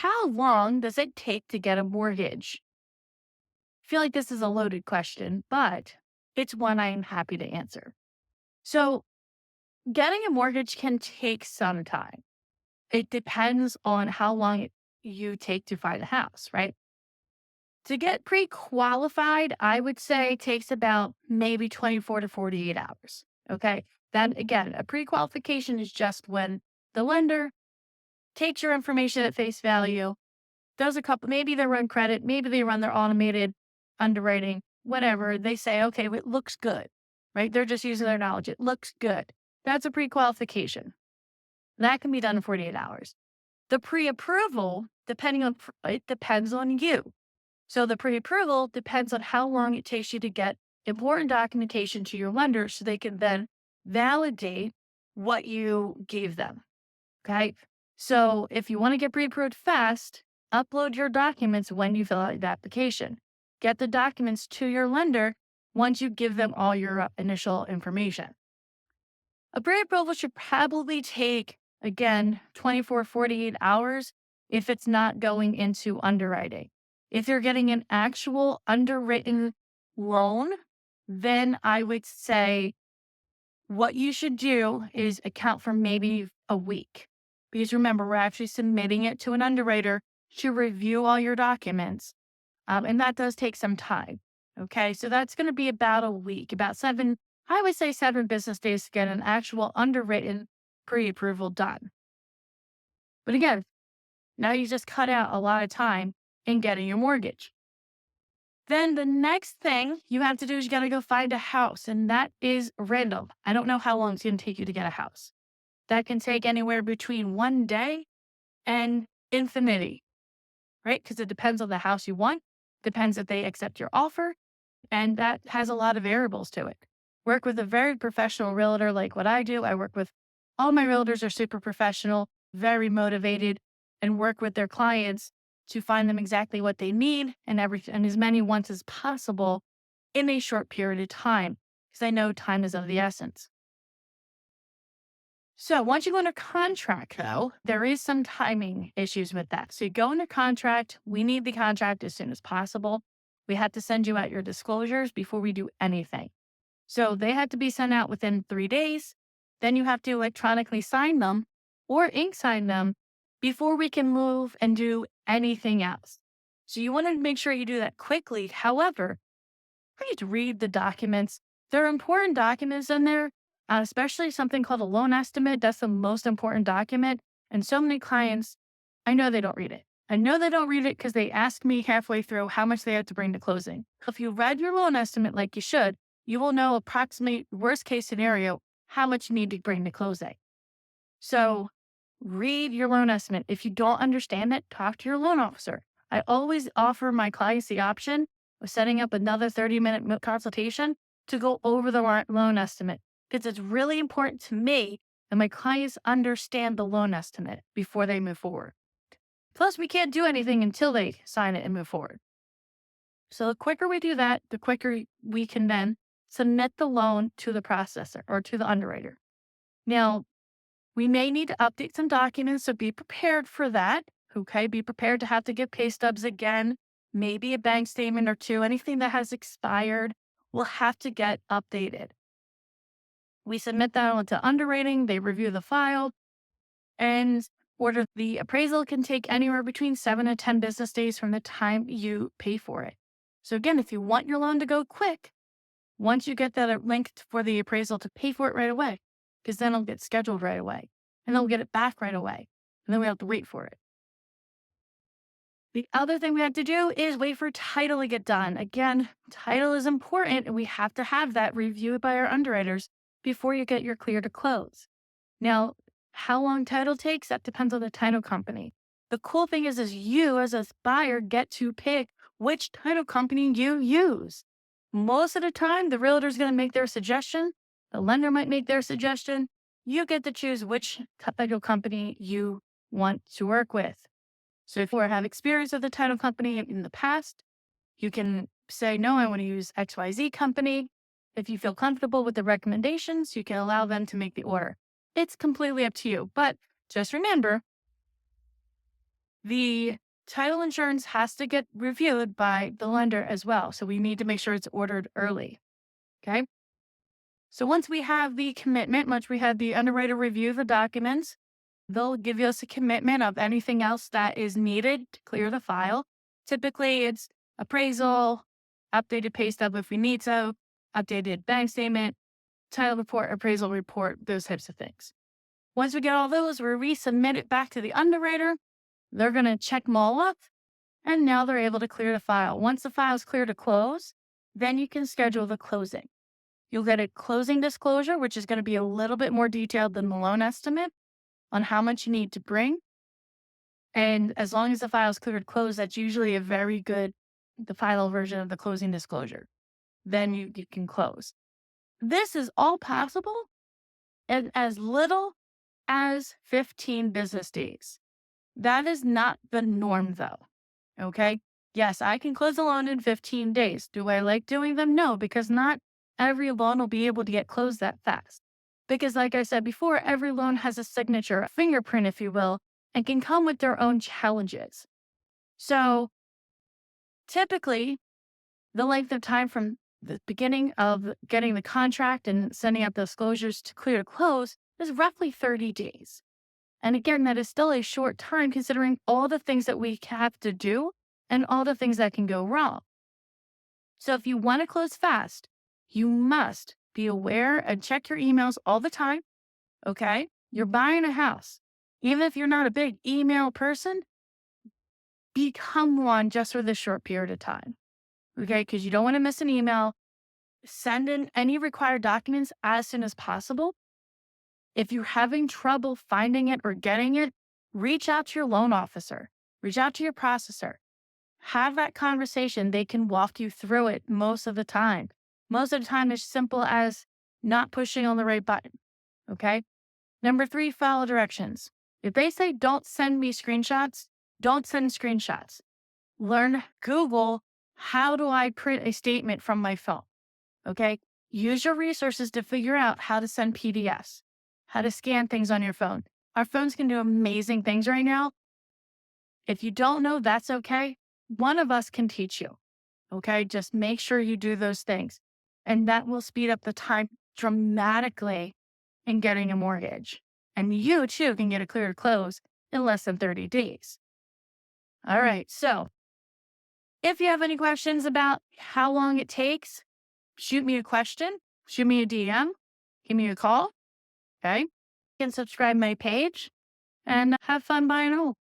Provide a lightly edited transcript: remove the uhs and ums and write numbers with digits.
How long does it take to get a mortgage? I feel like this is a loaded question, but it's one I'm happy to answer. So, getting a mortgage can take some time. It depends on how long you take to find a house, right? To get pre qualified, I would say takes about maybe 24 to 48 hours. Okay. Then again, a pre qualification is just when the lender takes your information at face value, does a couple, maybe they run credit, maybe they run their automated underwriting, whatever. They say, okay, well, it looks good, right? They're just using their knowledge. It looks good. That's a pre qualification. That can be done in 48 hours. The pre approval, it depends on you. So the pre approval depends on how long it takes you to get important documentation to your lender so they can then validate what you gave them. Okay. So if you want to get pre approved fast, upload your documents when you fill out the application. Get the documents to your lender once you give them all your initial information. A pre approval should probably take, again, 24, 48 hours if it's not going into underwriting. If you're getting an actual underwritten loan, then I would say what you should do is account for maybe a week. Because remember, we're actually submitting it to an underwriter to review all your documents. And that does take some time. Okay. So that's going to be about a week, about I would say 7 business days to get an actual underwritten pre approval done. But again, now you just cut out a lot of time in getting your mortgage. Then the next thing you have to do is you got to go find a house, and that is random. I don't know how long it's going to take you to get a house. That can take anywhere between 1 day and infinity, right? Because it depends on the house you want, depends if they accept your offer, and that has a lot of variables to it. Work with a very professional realtor like what I do. I work with all my realtors are super professional, very motivated, and work with their clients to find them exactly what they need and everything, and as many once as possible in a short period of time, because I know time is of the essence. So once you go under contract, though, there is some timing issues with that. So you go into contract. We need the contract as soon as possible. We have to send you out your disclosures before we do anything. So they have to be sent out within 3 days. Then you have to electronically sign them or ink sign them before we can move and do anything else. So you want to make sure you do that quickly. However, please read the documents. There are important documents in there, especially something called a loan estimate. That's the most important document. And so many clients, I know they don't read it. I know they don't read it because they ask me halfway through how much they have to bring to closing. If you read your loan estimate like you should, you will know approximately worst case scenario, how much you need to bring to closing. So read your loan estimate. If you don't understand it, talk to your loan officer. I always offer my clients the option of setting up another 30-minute consultation to go over the loan estimate because it's really important to me that my clients understand the loan estimate before they move forward. Plus, we can't do anything until they sign it and move forward. So the quicker we do that, the quicker we can then submit the loan to the processor or to the underwriter. Now, we may need to update some documents, so be prepared for that. Okay, be prepared to have to get pay stubs again, maybe a bank statement or two. Anything that has expired will have to get updated. We submit that onto underwriting, they review the file, and order the appraisal can take anywhere between 7 to 10 business days from the time you pay for it. So again, if you want your loan to go quick, once you get that link for the appraisal to pay for it right away, because then it'll get scheduled right away and they'll get it back right away. And then we have to wait for it. The other thing we have to do is wait for title to get done. Again, title is important and we have to have that reviewed by our underwriters before you get your clear to close. Now, how long title takes, that depends on the title company. The cool thing is you as a buyer get to pick which title company you use. Most of the time, the realtor is going to make their suggestion. The lender might make their suggestion. You get to choose which title company you want to work with. So if you have experience with the title company in the past, you can say, no, I want to use XYZ company. If you feel comfortable with the recommendations, you can allow them to make the order. It's completely up to you. But just remember, The title insurance has to get reviewed by the lender as well. So we need to make sure it's ordered early. Okay. So once we have the commitment, once we have the underwriter review the documents, they'll give us a commitment of anything else that is needed to clear the file. Typically, it's appraisal, updated pay stub if we need so, updated bank statement, title report, appraisal report, those types of things. Once we get all those, we resubmit it back to the underwriter. They're going to check them all up, and now they're able to clear the file. Once the file is clear to close, then you can schedule the closing. You'll get a closing disclosure, which is going to be a little bit more detailed than the loan estimate on how much you need to bring. And as long as the file is cleared close, that's usually a very good, the final version of the closing disclosure. Then you can close. This is all possible in as little as 15 business days. That is not the norm, though. Okay. Yes, I can close a loan in 15 days. Do I like doing them? No, because not every loan will be able to get closed that fast. Because, like I said before, every loan has a signature, a fingerprint, if you will, and can come with their own challenges. So typically, the length of time from the beginning of getting the contract and sending out the disclosures to clear to close is roughly 30 days. And again, that is still a short time considering all the things that we have to do and all the things that can go wrong. So if you want to close fast, you must be aware and check your emails all the time. Okay. You're buying a house. Even if you're not a big email person, become one just for this short period of time. Okay. Because you don't want to miss an email. Send in any required documents as soon as possible. If you're having trouble finding it or getting it, reach out to your loan officer, reach out to your processor, have that conversation. They can walk you through it most of the time. Most of the time, it's simple as not pushing on the right button. Okay. Number 3, follow directions. If they say don't send me screenshots, don't send screenshots. Learn Google, how do I print a statement from my phone? Okay. Use your resources to figure out how to send PDFs, how to scan things on your phone. Our phones can do amazing things right now. If you don't know, that's okay. One of us can teach you. Okay. Just make sure you do those things. And that will speed up the time dramatically in getting a mortgage. And you too can get a clear to close in less than 30 days. All right. So if you have any questions about how long it takes, shoot me a question, shoot me a DM, give me a call. Okay. You can subscribe my page and have fun buying a home.